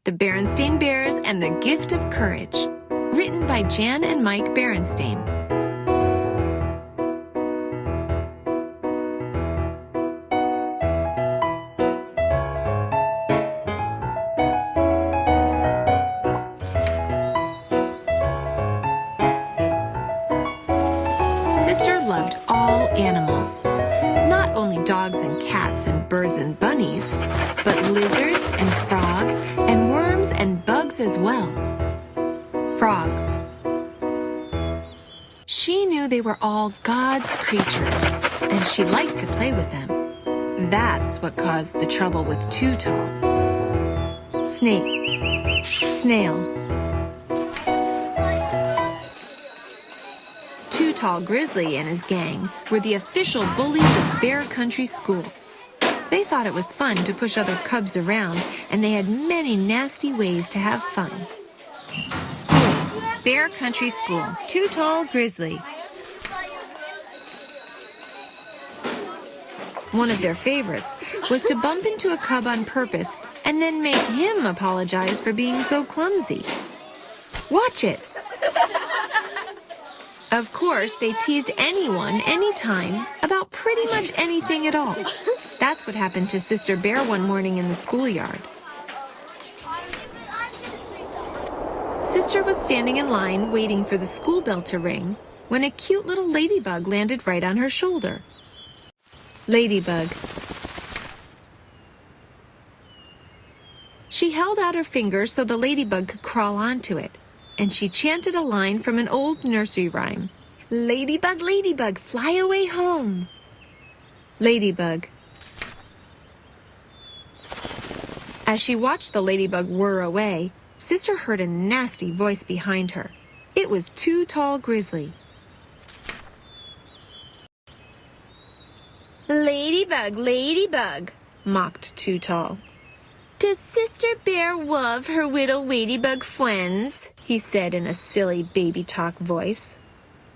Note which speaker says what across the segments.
Speaker 1: The Berenstain Bears and the Gift of Courage. Written by Jan and Mike Berenstain. Sister loved all animals. Not only dogs and cats and birds and bunnies, but lizards and frogs and worms and bugs as well. Frogs. She knew they were all God's creatures, and she liked to play with them. That's what caused the trouble with Too Tall. Snake. Snail. Too Tall Grizzly and his gang were the official bullies of Bear Country School. They thought it was fun to push other cubs around, and they had many nasty ways to have fun. School. Bear Country School. Too Tall Grizzly. One of their favorites was to bump into a cub on purpose and then make him apologize for being so clumsy. Watch it! Of course, they teased anyone, anytime, about pretty much anything at all. That's what happened to Sister Bear one morning in the schoolyard. Sister was standing in line waiting for the school bell to ring when a cute little ladybug landed right on her shoulder. Ladybug. She held out her fingers so the ladybug could crawl onto it, and she chanted a line from an old nursery rhyme. Ladybug, ladybug, fly away home. Ladybug. As she watched the ladybug whir away, Sister heard a nasty voice behind her. It was Too Tall Grizzly. Ladybug, ladybug, mocked Too Tall. Does Sister Bear love her little ladybug friends? He said in a silly baby talk voice.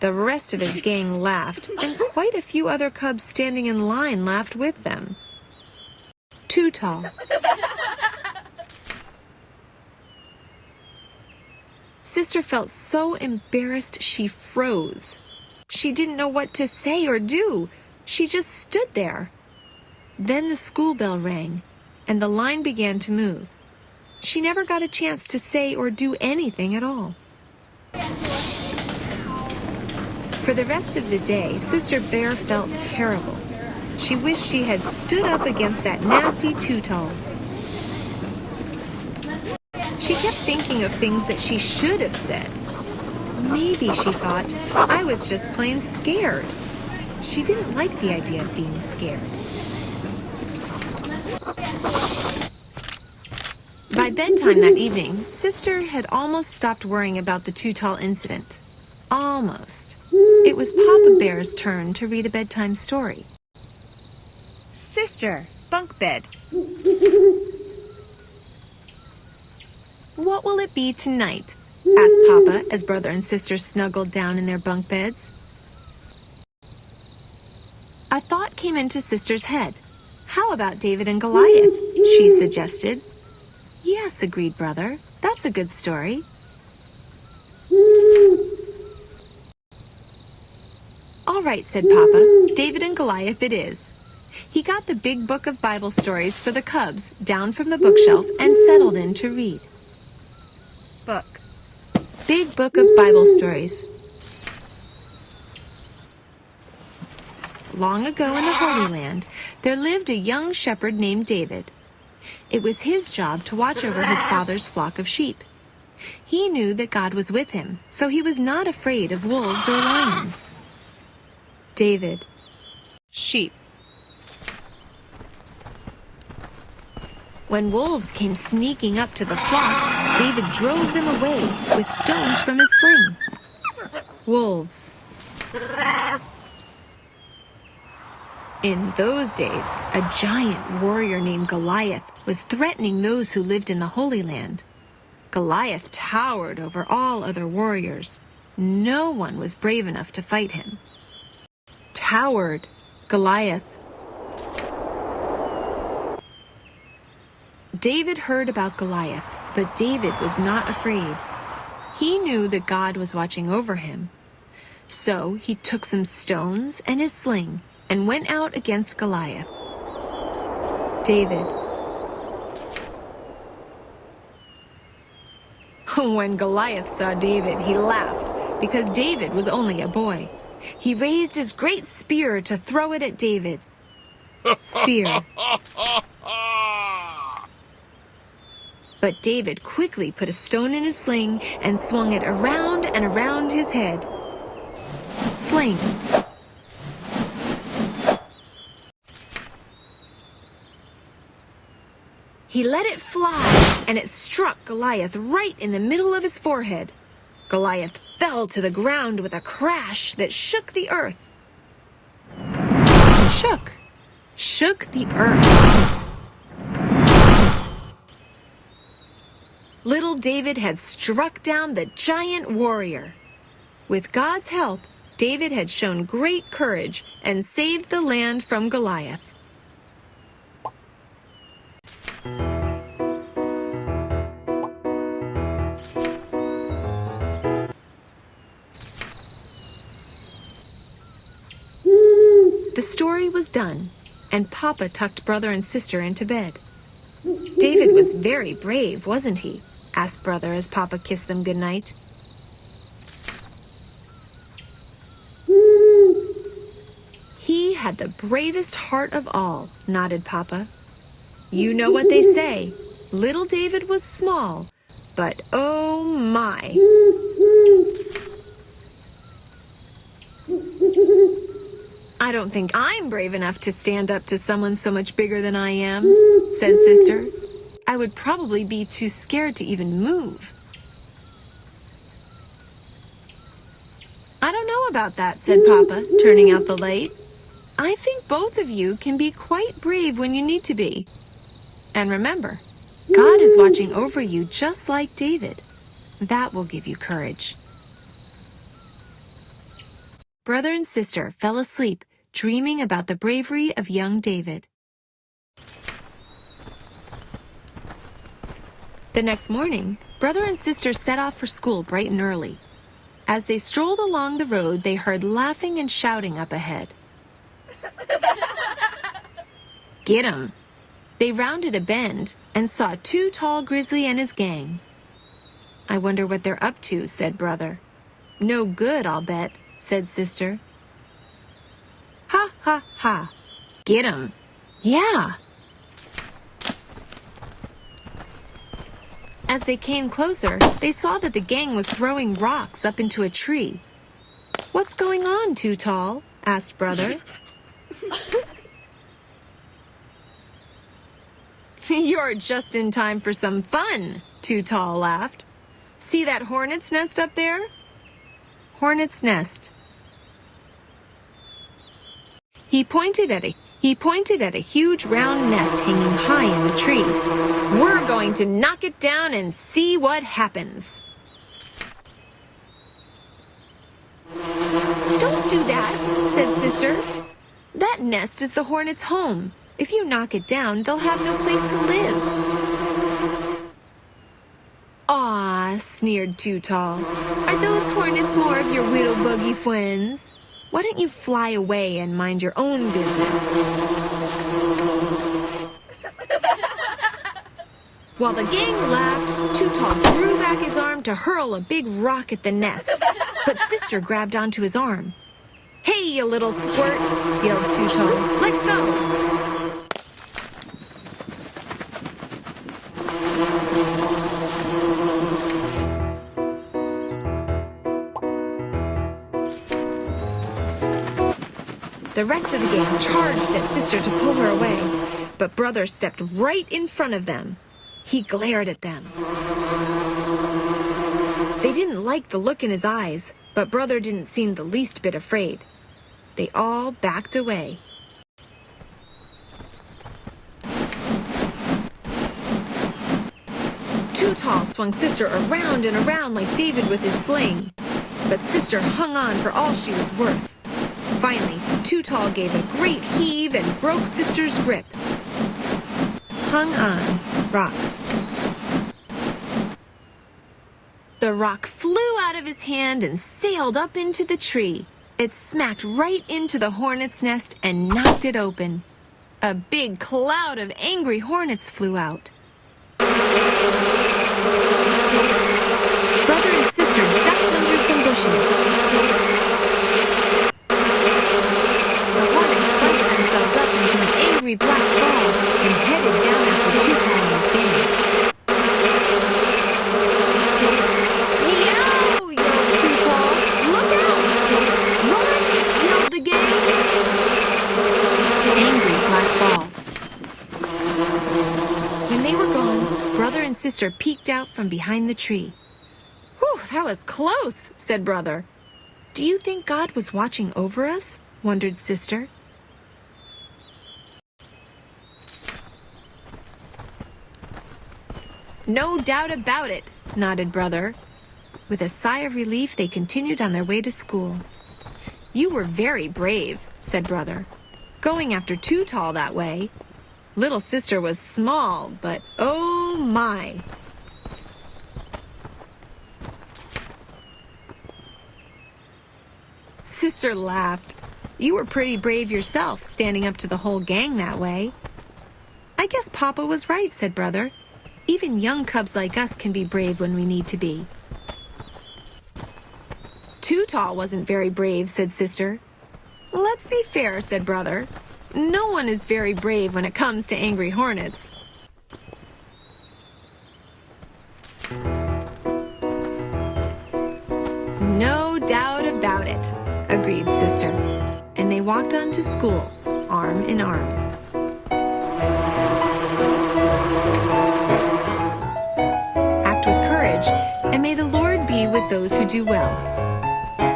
Speaker 1: The rest of his gang laughed, and quite a few other cubs standing in line laughed with them. Too Tall. Sister felt so embarrassed she froze. She didn't know what to say or do. She just stood there. Then the school bell rang, and the line began to move. She never got a chance to say or do anything at all. For the rest of the day, Sister Bear felt terrible. She wished she had stood up against that nasty Too Tall. She kept thinking of things that she should have said. Maybe, she thought, I was just plain scared. She didn't like the idea of being scared. By bedtime that evening, Sister had almost stopped worrying about the Too Tall incident. Almost. It was Papa Bear's turn to read a bedtime story. Sister, bunk bed. What will it be tonight? Asked Papa as brother and sister snuggled down in their bunk beds. A thought came into Sister's head. How about David and Goliath? She suggested. Yes, agreed brother. That's a good story. All right, said Papa. David and Goliath it is. He got the big book of Bible stories for the cubs down from the bookshelf and settled in to read. Book. Big book of Bible stories. Long ago in the Holy Land, there lived a young shepherd named David. It was his job to watch over his father's flock of sheep. He knew that God was with him, so he was not afraid of wolves or lions. David. Sheep. When wolves came sneaking up to the flock, David drove them away with stones from his sling. Wolves. In those days, a giant warrior named Goliath was threatening those who lived in the Holy Land. Goliath towered over all other warriors. No one was brave enough to fight him. Towered. Goliath. David heard about Goliath, But David was not afraid. He knew that God was watching over him. So he took some stones and his sling and went out against Goliath. David. When Goliath saw David, he laughed because David was only a boy. He raised his great spear to throw it at David. Spear. But David quickly put a stone in his sling and swung it around and around his head. Sling. He let it fly, and it struck Goliath right in the middle of his forehead. Goliath fell to the ground with a crash that shook the earth. Shook the earth. Little David had struck down the giant warrior. With God's help, David had shown great courage and saved the land from Goliath. The story was done, and Papa tucked brother and sister into bed. David was very brave, wasn't he? Asked brother as Papa kissed them goodnight. He had the bravest heart of all, nodded Papa. You know what they say. Little David was small, but oh my. I don't think I'm brave enough to stand up to someone so much bigger than I am, said Sister. I would probably be too scared to even move. I don't know about that, said Papa, turning out the light. I think both of you can be quite brave when you need to be. And remember, God is watching over you just like David. That will give you courage. Brother and sister fell asleep, dreaming about the bravery of young David. The next morning, brother and sister set off for school bright and early. As they strolled along the road, they heard laughing and shouting up ahead. Get 'em! They rounded a bend and saw Too Tall Grizzly and his gang. I wonder what they're up to, said brother. No good, I'll bet, said sister. Ha, ha, ha. Get 'em. Yeah. As they came closer, they saw that the gang was throwing rocks up into a tree. What's going on, Too Tall? Asked brother. You're just in time for some fun, Too Tall laughed. See that hornet's nest up there? Hornet's nest. He pointed at a huge round nest hanging high in the tree. We're going to knock it down and see what happens. Don't do that, said sister. That nest is the hornet's home. If you knock it down, they'll have no place to live. Aw, sneered Too Tall. Are those hornets more of your little buggy friends? Why don't you fly away and mind your own business? While the gang laughed, Too Tall threw back his arm to hurl a big rock at the nest, but sister grabbed onto his arm. Hey, you little squirt, yelled Too Tall. Let go! The rest of the gang charged at sister to pull her away, but brother stepped right in front of them. He glared at them. They didn't like the look in his eyes, but brother didn't seem the least bit afraid. They all backed away. Too Tall swung sister around and around like David with his sling, but sister hung on for all she was worth. Finally, Too Tall gave a great heave and broke sister's grip. Hung on, rock. The rock flew out of his hand and sailed up into the tree. It smacked right into the hornet's nest and knocked it open. A big cloud of angry hornets flew out. Brother and sister ducked under some bushes. The hornets bunched themselves up into an angry black ball and headed down after Two-Tall and his gang. Yow! Yelled Two-Tall. Look out! Run! Yelled the gang. Angry black ball. When they were gone, Brother and sister peeked out from behind the tree. "Whew, that was close," said Brother. "Do you think God was watching over us?" wondered Sister. "No doubt about it," nodded Brother. With a sigh of relief, they continued on their way to school. "You were very brave," said Brother, "going after Two-Tall that way. Little sister was small, but oh my!" Sister laughed. "You were pretty brave yourself, standing up to the whole gang that way." "I guess Papa was right," said Brother. "Even young cubs like us can be brave when we need to be." "Two-Tall wasn't very brave," said Sister. "Let's be fair," said Brother. "No one is very brave when it comes to angry hornets." "No doubt about it," agreed Sister. And they walked on to school, arm in arm. Act with courage, and may the Lord be with those who do well.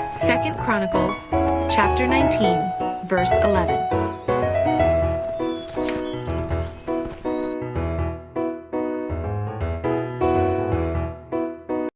Speaker 1: 2 Chronicles, chapter 19, verse 11.